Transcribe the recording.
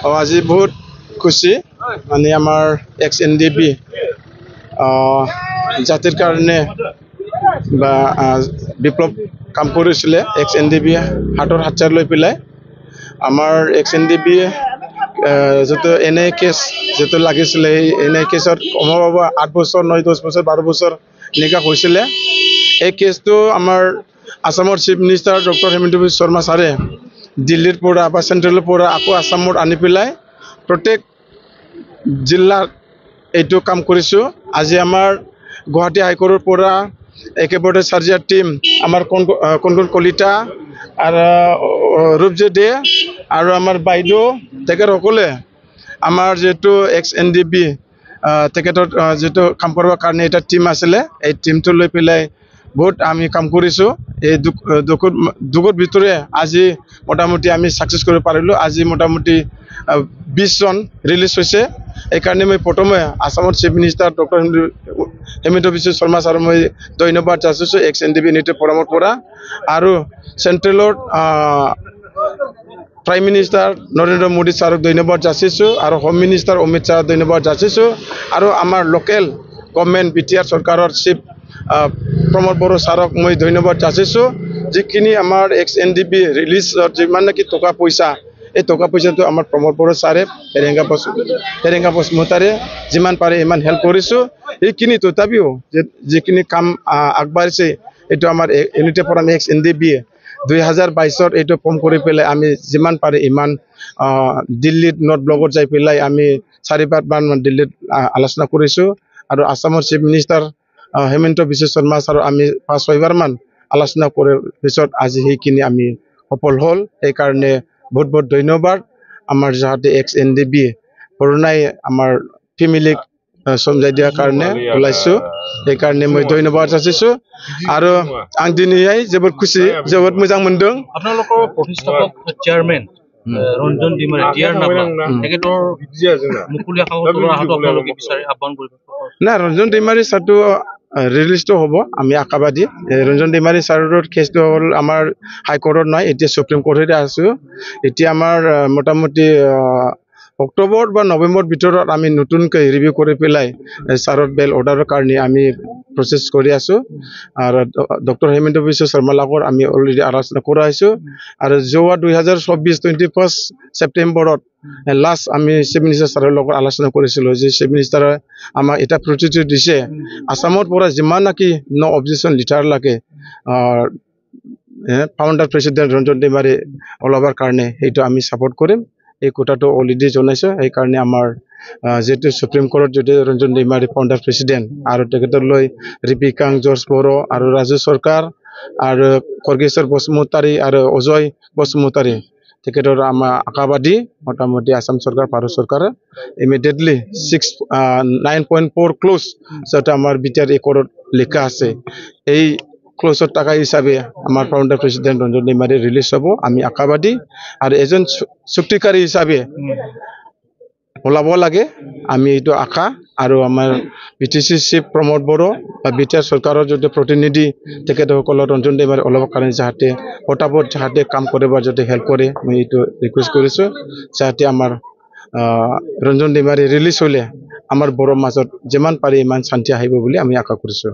আজি বহুত খুশি মানে আমাৰ এক্স এনডিপি জাতিৰ কাৰণে বা বিপ্লব কাম কৰেছিল এক্স এনডিপি হাতৰ হাতচাৰ লৈ পেলাই আমার এক্স এনডিপি যত এনআই কেস যেটো লাগিছিল এনআই কেসত কমাব 8 বছর 9 10 বছর 12 বছর এনেকা হয়েছিল। এই কেসটো আমার আসামৰ chief minister doctor Hemanta Biswa Sarma ছাৰে দিল্লীৰ পৰা বা চেন্ট্ৰেলৰ পৰা আকৌ আসামত আনি পেলাই প্ৰত্যেক জিলাত এইটো কাম কৰিছোঁ। আজি আমাৰ গুৱাহাটী হাইকোৰ্টৰ পৰা একেবাৰে চাৰ্জাৰ টিম আমাৰ কনকন কলিতা আৰু ৰূপজী দে আৰু আমাৰ বাইদেউ তেখেতসকলে আমাৰ যেটো এক্স এনডিপি তেখেতৰ যেটো কাম কৰিবৰ কাৰণে এটা টিম আছিলে এই টিমটো লৈ পেলাই বহুত আমি কাম কৰিছোঁ। এই দুখৰ ভিতৰে আজি মোটামুটি আমি সাকসেস কৰিব পাৰিলোঁ। আজি মোটামুটি 20 জন ৰিলিজ হৈছে। এইকাৰণে মই প্ৰথমে আসামৰ chief minister doctor Hemanta Biswa Sarma sir মই ধন্যবাদ যাচিছোঁ এক্স এনডিপি নীতিৰ পৰামৰ্শ পৰা আৰু চেন্ট্ৰেলৰ প্ৰাইম মিনিষ্টাৰ নৰেন্দ্ৰ মোদী ছাৰক ধন্যবাদ যাচিছোঁ আৰু হোম মিনিষ্টাৰ অমিত শ্বাহক ধন্যবাদ যাচিছোঁ আৰু আমাৰ লোকেল গভৰ্ণমেণ্ট বিটিআৰ চৰকাৰৰ চিফ প্ৰমোদ বড়ো ছাৰক মই ধন্যবাদ যাচিছোঁ। যিখিনি আমাৰ এক্স এনডিপি ৰিলিজত যিমান নেকি টকা পইচা এই টকা পইচাটো আমাৰ প্ৰমোদ বড়ো ছাৰে হেৰেঙ্গা বসুমতাৰীয়ে যিমান পাৰে ইমান হেল্প কৰিছোঁ। এইখিনি তথাপিও যিখিনি কাম আগবাঢ়িছে এইটো আমাৰ ইউনিটি ফৰাম এক্স এনডিপিয়ে 2022 এইটো ফৰ্ম কৰি পেলাই আমি যিমান পাৰে ইমান দিল্লীত নৰ্থ ব্লকত যাই পেলাই আমি 4-5 মান দিল্লীত আলোচনা কৰিছোঁ আৰু আসামৰ chief minister Hemanta Biswa Sarma sir আমি 5-6 মান আলোচনা কৰাৰ পিছত আজি সেইখিনি আমি সফল হ'ল। সেইকাৰণে বহুত বহুত ধন্যবাদ। আমাৰ যাতে এক্স এনডিপি কৰোনাই আমাৰ ফেমিলিক সমজাই দিয়াৰ কাৰণে ওলাইছোঁ। সেইকাৰণে মই ধন্যবাদ যাচিছোঁ আৰু আং দিনैहाय जोबोद खुसि जोबोद मोजां मोनदों। আপোনালোকৰ প্ৰতিষ্ঠাপক চেয়াৰমেন ৰঞ্জন ডিমাৰী টিয়াৰ নাপা তেখেতৰ মুকলি আকাশৰ আহাটো আপোনালোকে বিচাৰি আহ্বান কৰিব না ৰঞ্জন ডিমাৰী ছাৰটো ৰিলিজটো হ'ব আমি আশাবাদী। ৰঞ্জন ডিমাৰী ছাৰৰ কেছটো হ'ল আমাৰ হাইকোৰ্টত নাই, এতিয়া সুপ্ৰিম কোৰ্টতে আছোঁ। এতিয়া আমাৰ মোটামুটি অক্টোবৰ বা নৱেম্বৰ ভিতৰত আমি নতুনকৈ ৰিভিউ কৰি পেলাই ছাৰৰ বেল অৰ্ডাৰৰ কাৰণে আমি প্ৰচেছ কৰি আছোঁ আৰু ডক্টৰ হেমন্ত বিশ্ব শৰ্মাৰ লগত আমি অলৰেডি আলোচনা কৰা হৈছোঁ আৰু যোৱা 2024 ছেপ্টেম্বৰত লাষ্ট আমি চিফ মিনিষ্টাৰ ছাৰৰ লগত আলোচনা কৰিছিলোঁ যে চিফ মিনিষ্টাৰে আমাক এটা প্ৰতিশ্ৰুতি দিছে আসামৰ পৰা যিমান নেকি ন অবজেকশ্যন লিটাৰ লাগে ফাউণ্ডাৰ প্ৰেচিডেণ্ট ৰঞ্জন ডিমাৰী ওলাবৰ কাৰণে সেইটো আমি ছাপোৰ্ট কৰিম। এই কথাটো অলৰেডি জনাইছোঁ। সেইকাৰণে আমাৰ যেটো সুপ্ৰিম কোৰ্টত যদি ৰঞ্জন ডিমাৰী ফাউণ্ডাৰ প্ৰেচিডেণ্ট আৰু তেখেতলৈ ৰিপিকাং জৰ্জ বড়ো আৰু ৰাজু চৰকাৰ আৰু খৰ্গেশ্বৰ বসুমতাৰী আৰু অজয় বসুমতাৰী তেখেতৰ আমাৰ আশাবাদী মোটামুটি আসাম চৰকাৰ ভাৰত চৰকাৰে ইমিডিয়েটলি 9.4 ক্লোজ যাতে আমাৰ বিটিআৰ একৰ্ডত লিখা আছে এই ক্লোজৰ টাকা হিচাপে আমাৰ ফাউণ্ডাৰ প্ৰেচিডেণ্ট ৰঞ্জন ডিমাৰী ৰিলিজ হ'ব আমি আশাবাদী আৰু এজন চুক্তিকাৰী হিচাপে ওলাব লাগে আমি এইটো আশা আৰু আমাৰ বিটিচি চিফ প্ৰমোদ বড়ো বা বিটিআৰ চৰকাৰৰ যদি প্ৰতিনিধি তেখেতসকলৰ ৰঞ্জন ডিমাৰী ওলাবৰ কাৰণে যাতে পটাপট যাতে কাম কৰিব যাতে হেল্প কৰে মই এইটো ৰিকুৱেষ্ট কৰিছোঁ যাতে আমাৰ ৰঞ্জন ডিমাৰী ৰিলিজ হ'লে আমাৰ বড়োৰ মাজত যিমান পাৰে ইমান শান্তি আহিব বুলি আমি আশা কৰিছোঁ।